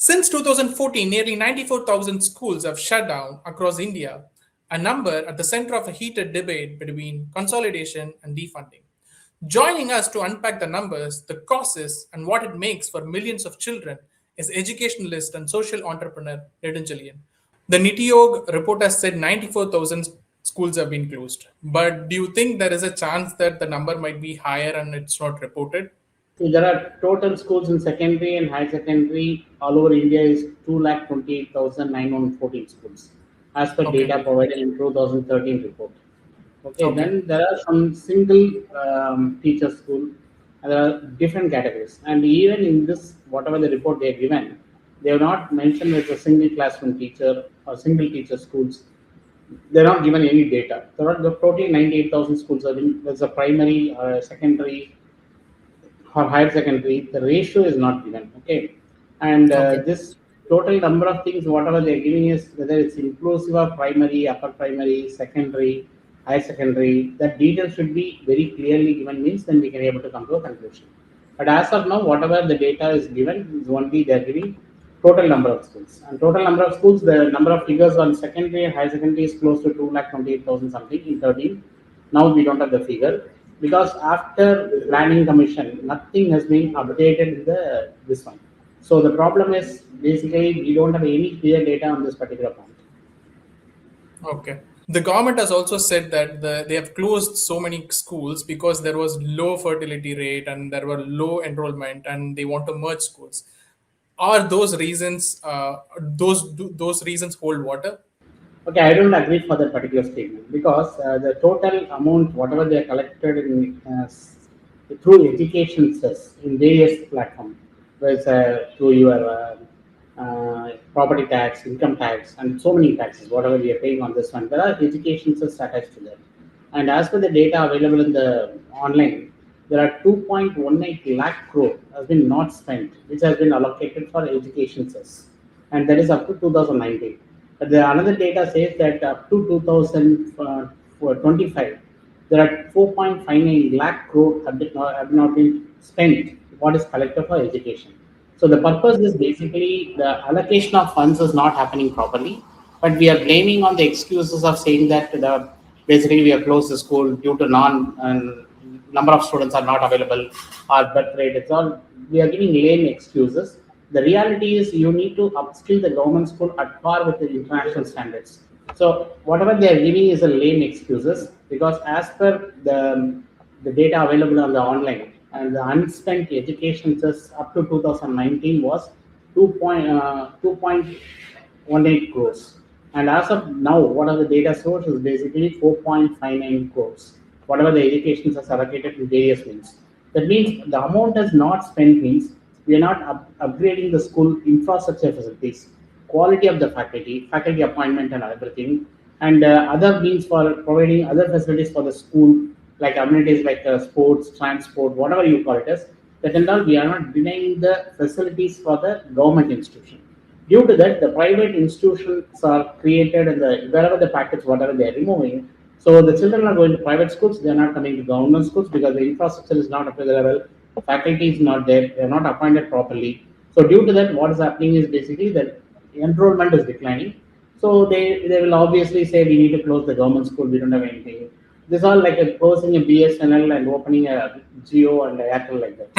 Since 2014, nearly 94,000 schools have shut down across India, a number at the center of a heated debate between consolidation and defunding. Joining us to unpack the numbers, the causes, and what it makes for millions of children is educationalist and social entrepreneur Nedunchezhian. The NITI report has said 94,000 schools have been closed. But do you think there is a chance that the number might be higher and it's not reported? So there are total schools in secondary and high secondary all over India is 228,914 schools, as per Okay. data provided in 2013 report. Okay, Okay. then there are some single teacher school, and there are different categories. And even in this, whatever the report they have given, they have not mentioned as a single classroom teacher or single teacher schools. They're not given any data. There are the totally 98,000 schools. There's a primary, secondary, or higher secondary, the ratio is not given. Okay, and Okay. this total number of things, whatever they're giving is whether it's inclusive of primary, upper primary, secondary, higher secondary. That detail should be very clearly given. Means then we can able to come to a conclusion. But as of now, whatever the data is given is only they're giving total number of schools. And total number of schools, the number of figures on secondary and higher secondary is close to 228,000 something in 13. Now we don't have the figure because after planning commission, nothing has been updated in the this one. So the problem is basically we don't have any clear data on this particular point. Okay. The government has also said that they have closed so many schools because there was low fertility rate and there were low enrollment and they want to merge schools. Are those reasons those reasons hold water? Okay, I don't agree for that particular statement because the total amount, whatever they are collected in through education cess in various platforms, whether through your property tax, income tax, and so many taxes, whatever we are paying on this one, there are education cess attached to that. And as per the data available in the online, there are 2.18 lakh crore has been not spent, which has been allocated for education cess, and that is up to 2019. But the another data says that up to 2025, there are 4.59 lakh crore have not been spent. What is collected for education? So the purpose is basically the allocation of funds is not happening properly, but we are blaming on the excuses of saying that the basically we have closed the school due to non number of students are not available or birth rate. It's all we are giving lame excuses. The reality is you need to upskill the government school at par with the international standards. So whatever they are giving is a lame excuses because as per the data available on the online and the unspent education just up to 2019 was 2.18 crores. And as of now, what are the data sources? Basically 4.59 crores. Whatever the education is allocated in various means. That means the amount is not spent means we are not upgrading the school infrastructure facilities, quality of the faculty appointment and everything, and other means for providing other facilities for the school, like amenities like sports, transport, whatever you call it as. That and all, we are not denying the facilities for the government institution. Due to that, the private institutions are created and the wherever the packets, whatever they are removing. So the children are going to private schools, they are not coming to government schools because the infrastructure is not up to the level, faculty is not there, they are not appointed properly. So due to that, what is happening is basically that enrollment is declining. So they will obviously say we need to close the government school, we don't have anything. This all like a closing a BSNL and opening a Geo and a Airtel like that.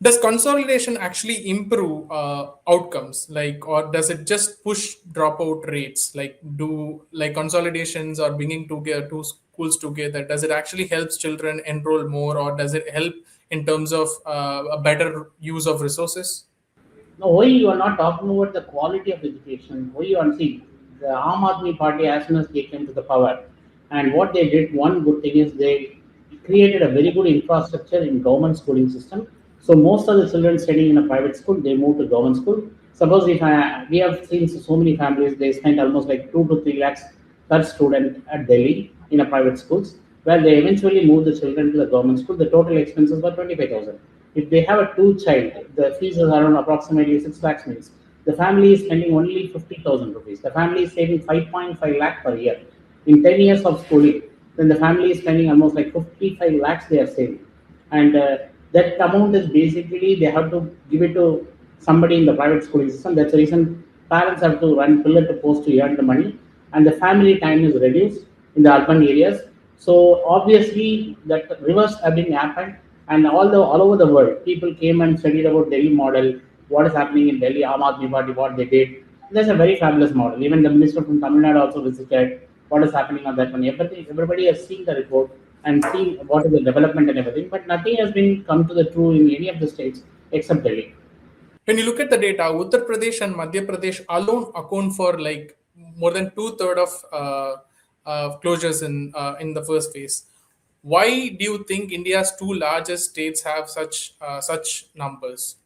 Does consolidation actually improve outcomes, like, or does it just push dropout rates? Like, do like consolidations or bringing together two schools together? Does it actually helps children enroll more, or does it help in terms of a better use of resources? No, why you are not talking about the quality of education? Why you are see the Aam Aadmi Party as soon as they came to the power, and what they did, one good thing is they created a very good infrastructure in government schooling system. So most of the children studying in a private school, they move to government school. Suppose if we have seen so many families, they spend almost like 2 to 3 lakhs per student at Delhi in a private schools, where they eventually move the children to the government school. The total expenses were 25,000. If they have a two-child, the fees is around approximately 6 lakhs means the family is spending only 50,000 rupees. The family is saving 5.5 lakh per year. In 10 years of schooling, then the family is spending almost like 55 lakhs they are saving. And that amount is basically they have to give it to somebody in the private schooling system. That's the reason parents have to run pillar to post to earn the money, and the family time is reduced in the urban areas. So obviously that reverse have been happened, and all over the world, people came and studied about Delhi model, what is happening in Delhi, Aam Aadmi Party, what they did. That's a very fabulous model. Even the minister from Tamil Nadu also visited what is happening on that one. Everybody has seen the report and seen what is the development and everything, but nothing has been come to the true in any of the states except Delhi. When you look at the data, Uttar Pradesh and Madhya Pradesh alone account for like more than two-thirds of closures in the first phase. Why do you think India's two largest states have such numbers?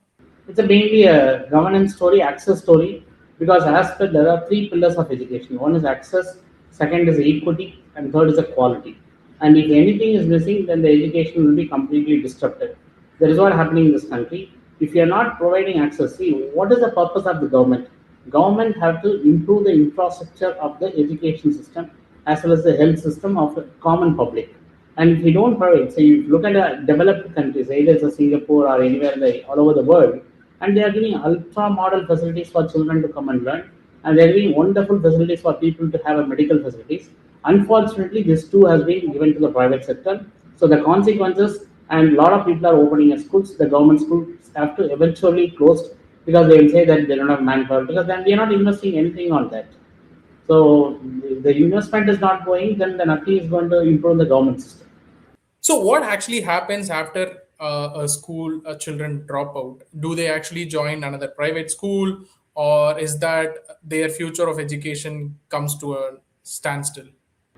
It's mainly a governance story, access story, because as per there are three pillars of education. One is access, second is equity, and third is equality. And if anything is missing, then the education will be completely disrupted. That is what happening in this country. If you are not providing access, see what is the purpose of the government? Government have to improve the infrastructure of the education system as well as the health system of the common public. And if you don't provide, say you look at developed countries, either it's a Singapore or anywhere all over the world, and they are giving ultra model facilities for children to come and learn, and they are giving wonderful facilities for people to have a medical facilities. Unfortunately, this too has been given to the private sector. So the consequences, and a lot of people are opening schools. The government schools have to eventually close because they will say that they don't have manpower, because then they are not investing anything on that. So the investment is not going, then the nothing is going to improve the government system. So, what actually happens after a school children drop out? Do they actually join another private school, or is that their future of education comes to a standstill?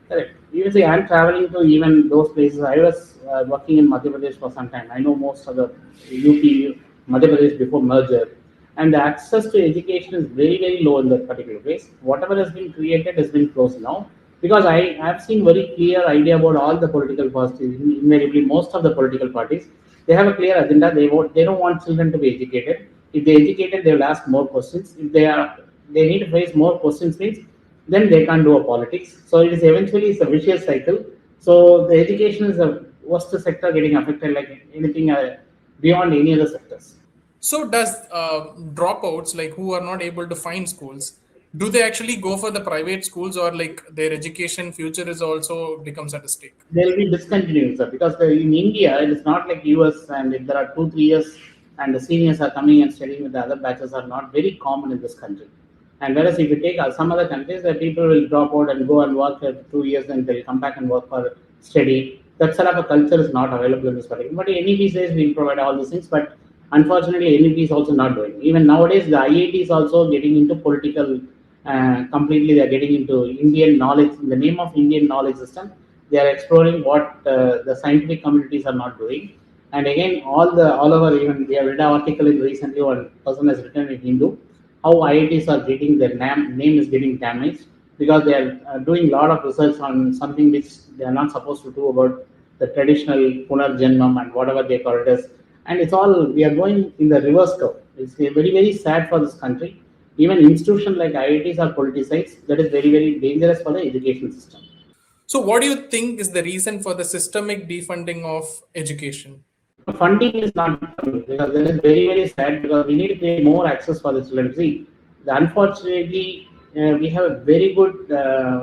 Correct. You see, I'm traveling to even those places. I was working in Madhya Pradesh for some time. I know most of the UP, Madhya Pradesh before merger, and the access to education is very, very low in that particular place. Whatever has been created has been closed now, because I have seen very clear idea about all the political parties. Invariably, most of the political parties, they have a clear agenda. They don't want children to be educated. If they educated, they will ask more questions. If they need to face more questions means then they can't do a politics. So it is eventually it's a vicious cycle. So the education is the worst sector getting affected like anything beyond any other sectors. So, does dropouts like who are not able to find schools, do they actually go for the private schools, or like their education future is also becomes at stake? They'll be discontinuing, sir, because in India it is not like US, and if there are 2 3 years and the seniors are coming and studying with the other batches are not very common in this country. And whereas if you take some other countries, the people will drop out and go and work for 2 years, then they'll come back and work for study. That sort of a culture is not available in this particular. But NEP says we provide all these things, but unfortunately NEP is also not doing. Even nowadays, the IIT is also getting into political. Completely, they are getting into Indian knowledge in the name of Indian knowledge system. They are exploring what the scientific communities are not doing. And again, all over, even we have read an article in recently. One person has written in Hindu how IITs are getting their name is getting damaged because they are doing a lot of research on something which they are not supposed to do about the traditional Punarjanmam and whatever they call it as. And it's all, we are going in the reverse curve. It's very, very sad for this country. Even institutions like IITs are politicized. That is very, very dangerous for the education system. So, what do you think is the reason for the systemic defunding of education? Funding is not coming because that is very, very sad because we need to create more access for the children. See, unfortunately, we have a very good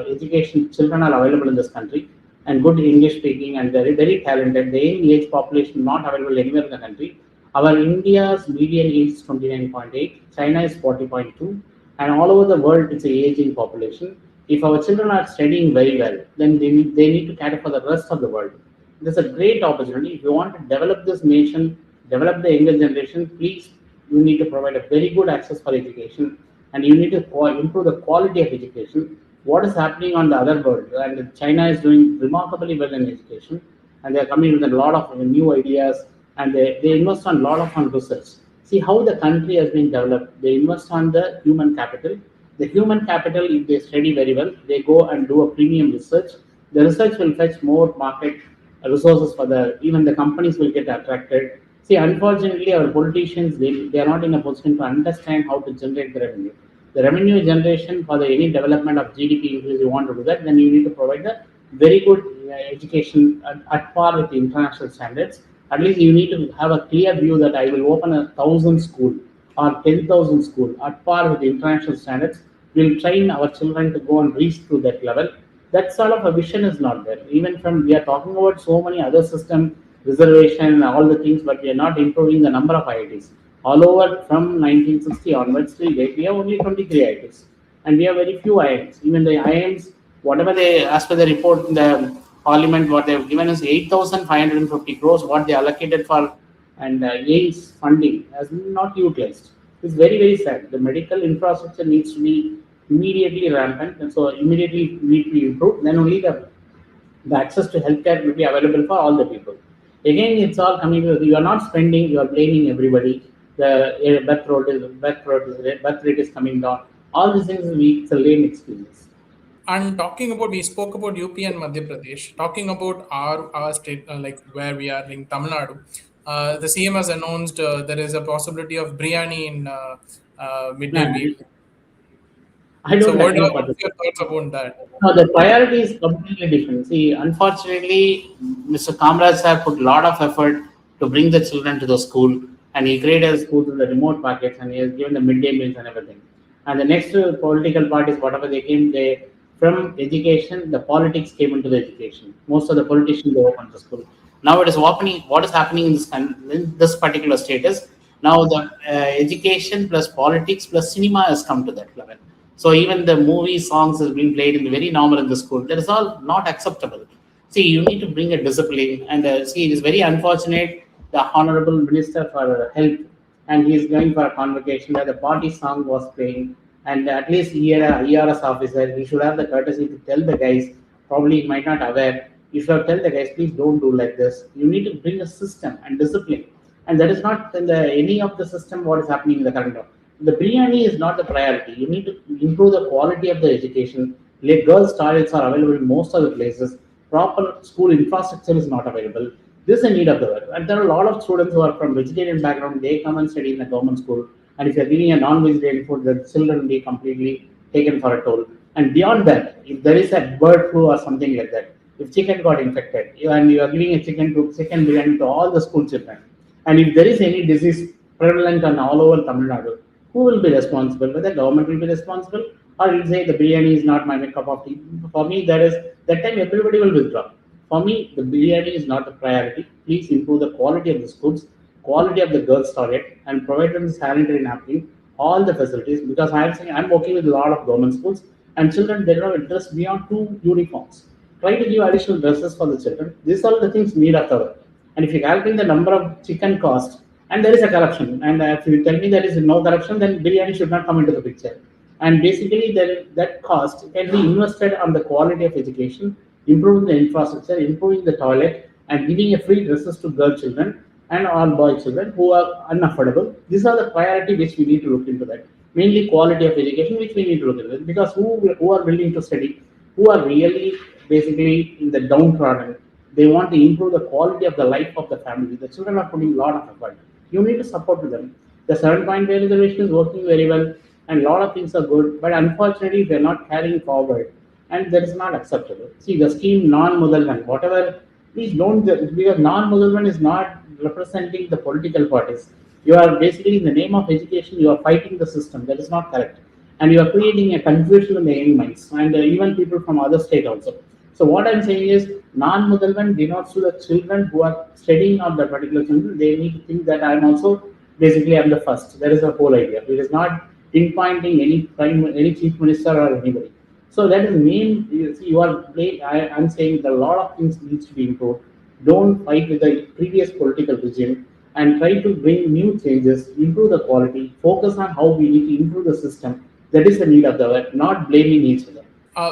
education. Children are available in this country and good English speaking and very, very talented. The young age population not available anywhere in the country. Our India's median age is 29.8, China is 40.2, and all over the world it's a aging population. If our children are studying very well, then they need to cater for the rest of the world. There's a great opportunity. If you want to develop this nation, develop the younger generation, please, you need to provide a very good access for education and you need to improve the quality of education. What is happening on the other world? And China is doing remarkably well in education and they're coming with a lot of new ideas and they invest on a lot of on research. See how the country has been developed. They invest on the human capital. The human capital, if they study very well, they go and do a premium research. The research will fetch more market resources for even the companies will get attracted. See, unfortunately, our politicians they are not in a position to understand how to generate the revenue. The revenue generation for the any development of GDP increase, you want to do that, then you need to provide the very good education at par with the international standards. At least you need to have a clear view that I will open 1,000 school or 10,000 school at par with international standards will train our children to go and reach to that level. That sort of a vision is not there. Even from we are talking about so many other system reservation and all the things, but we are not improving the number of IITs. All over from 1960 onwards till date, we have only 23 IITs, and we have very few IIMs. Even the IIMs, whatever they, as per the report in the parliament, what they have given is 8,550 crores, what they allocated for and AIMS funding has not utilized. It's very, very sad. The medical infrastructure needs to be immediately rampant, and so immediately need to be improved. Then only the access to healthcare will be available for all the people. Again, it's all coming to you are not spending, you are blaming everybody. The birth rate is coming down. All these things it's a lame excuse. And talking about, we spoke about UP and Madhya Pradesh. Talking about our state, like where we are in Tamil Nadu, the CM has announced there is a possibility of biryani in midday No, meal. I So, don't agree for this. what's your thoughts about that? No, the priority is completely different. See, unfortunately, Mr. Kamraj sir put a lot of effort to bring the children to the school, and he created schools in the remote pockets, and he has given the midday meals and everything. And the next political parties, whatever they came, they from education, the politics came into the education. Most of the politicians they opened the school. Now it is opening. What is happening in this particular state is now the education plus politics plus cinema has come to that level. So even the movie songs is being played in the very normal in the school. That is all not acceptable. See, you need to bring a discipline, and see, it is very unfortunate. The honorable minister for health, and he is going for a convocation where the party song was playing, and at least ERS officer, he should have the courtesy to tell the guys. Probably he might not aware. You should tell the guys, please don't do like this. You need to bring a system and discipline, and that is not in the any of the system what is happening in the current law. The biryani is not the priority. You need to improve the quality of the education. Like girls' toilets are available in most of the places. Proper school infrastructure is not available. This is a need of the world. And there are a lot of students who are from vegetarian background. They come and study in a government school. And if you're giving a non-vegetarian food, the children will be completely taken for a toll. And beyond that, if there is a bird flu or something like that, if chicken got infected, and you are giving a chicken biryani to all the school children, and if there is any disease prevalent on all over Tamil Nadu, who will be responsible? Whether government will be responsible, or will say the biryani is not my cup of tea. For me, that time everybody will withdraw. For me, the biryani is not the priority. Please improve the quality of the schools, quality of the girls' toilet, and provide them the sanitary napkin, all the facilities. Because I'm working with a lot of government schools, and children they don't have dress beyond 2 uniforms. Try to give additional dresses for the children. These are the things need of the work. And if you calculate the number of chicken cost, and there is a corruption, and if you tell me there is no corruption, then biryani should not come into the picture. And basically, that cost can be invested on the quality of education, improving the infrastructure, improving the toilet, and giving a free dresses to girl children and all boy children who are unaffordable. These are the priority which we need to look into that. Mainly quality of education, which we need to look into it, because who are willing to study, who are really basically in the downtrodden, they want to improve the quality of the life of the family. The children are putting a lot of effort. You need to support them. The 7-point pay reservation is working very well, and a lot of things are good. But unfortunately, they are not carrying forward, and that is not acceptable. See, the scheme non-Mudalman, whatever, please don't, because non-Mudalman is not representing the political parties. You are basically, in the name of education, you are fighting the system. That is not correct. And you are creating a confusion in the young minds, and even people from other state also. So what I'm saying is, non-Mudalman denotes to the children who are studying on the particular children. They need to think that I'm also basically I'm the first. That is the whole idea. It is not pinpointing any chief minister or anybody. So that is main. You see, I'm saying that a lot of things needs to be improved. Don't fight with the previous political regime and try to bring new changes, improve the quality, focus on how we need to improve the system. That is the need of the work, not blaming each other.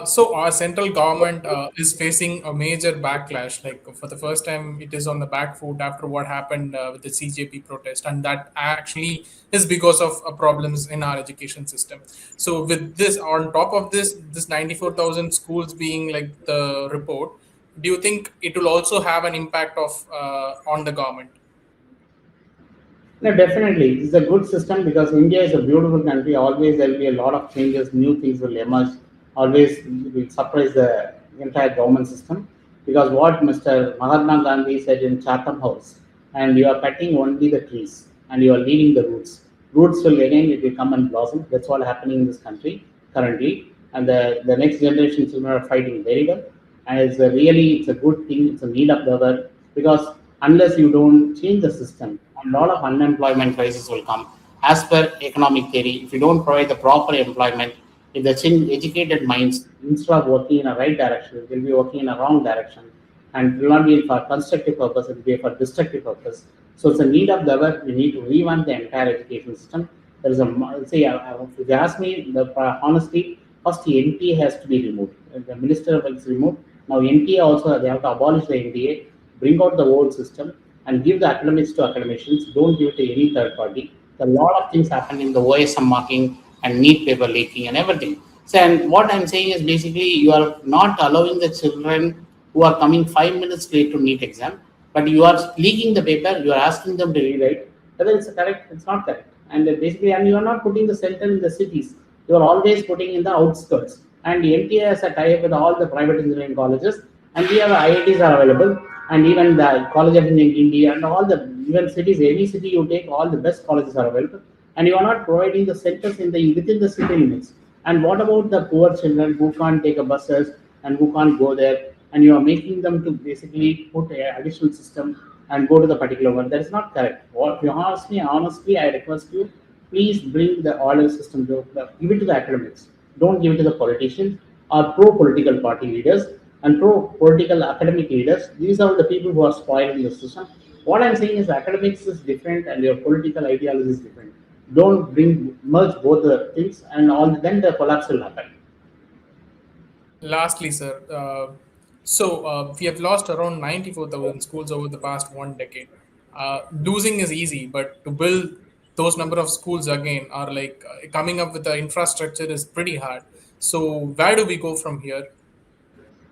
So our central government is facing a major backlash. Like for the first time, it is on the back foot after what happened with the CJP protest, and that actually is because of problems in our education system. So with this, on top of this 94,000 schools being like the report, do you think it will also have an impact of on the government? No, definitely. It's a good system because India is a beautiful country. Always there will be a lot of changes, new things will emerge. Always will surprise the entire government system. Because what Mr. Mahatma Gandhi said in Chatham House, and you are cutting only the trees and you are leaving the roots. roots will again it will come and blossom. That's what happening in this country currently, and the next generation children are fighting very well, and it's a good thing. It's a need of the hour because unless you don't change the system, a lot of unemployment crisis will come. As per economic theory, if you don't provide the proper employment, if the educated minds instead of working in a right direction, will be working in a wrong direction, and it will not be for constructive purpose, it will be for destructive purpose. So it's a need of the hour. We need to revamp the entire education system. There is a say, if you ask me, honestly, first the NTA has to be removed. The minister is removed. Now NTA also they have to abolish the NTA, bring out the old system, and give the academics to academicians. Don't give it to any third party. A lot of things happen in the OSM marking and NEET paper leaking and everything. So, and what I'm saying is basically you are not allowing the children who are coming 5 minutes late to NEET exam, but you are leaking the paper. You are asking them to rewrite whether it's correct, it's not correct, and basically, and you are not putting the center in the cities. You are always putting in the outskirts. And the NTA has a tie-up with all the private engineering colleges, and we have IITs are available, and even the College of Engineering India and all the even cities, any city you take, all the best colleges are available, and you are not providing the centers in the within the city limits. And what about the poor children who can't take a buses and who can't go there, and you are making them to basically put an additional system and go to the particular one? That is not correct. What you ask me honestly, I request you, please bring the order system to give it to the academics. Don't give it to the politicians or pro-political party leaders and pro-political academic leaders. These are the people who are spoiling the system. What I'm saying is academics is different and your political ideology is different. Don't merge both the things, and all then the collapse will happen. Lastly, sir, we have lost around 94,000 schools over the past 1 decade. Losing is easy, but to build those number of schools again are like coming up with the infrastructure is pretty hard. So where do we go from here?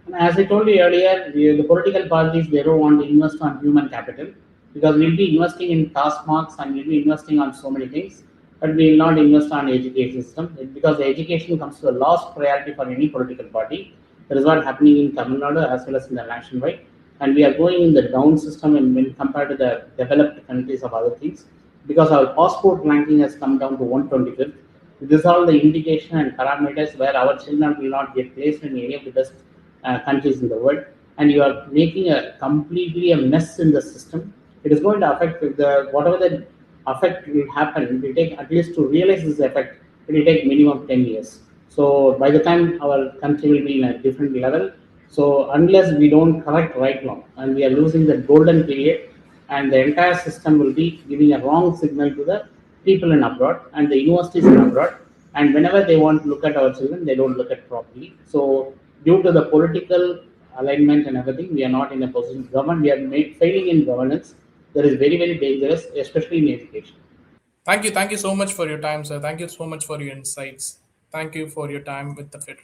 And as I told you earlier, the political parties they don't want to invest on human capital because we'll be investing in task marks and we'll be investing on so many things, but we will not invest on education system because the education comes to the last priority for any political party. That is what happening in Tamil Nadu as well as in the nationwide, and we are going in the down system and when compared to the developed countries of other things because our passport ranking has come down to 125th. This is all the indication and parameters where our children will not get placed in any of the best countries in the world, and you are making a completely a mess in the system. It is going to affect the whatever the effect will happen. It will take at least to realize this effect. It will take minimum 10 years. So by the time our country will be in a different level, so unless we don't correct right now, and we are losing the golden period, and the entire system will be giving a wrong signal to the people in abroad and the universities in abroad. And whenever they want to look at our children, they don't look at properly. So due to the political alignment and everything, we are not in a position to govern. We are failing in governance. That is very, very dangerous, especially in education. Thank you. Thank you so much for your time, sir. Thank you so much for your insights. Thank you for your time with the FIT.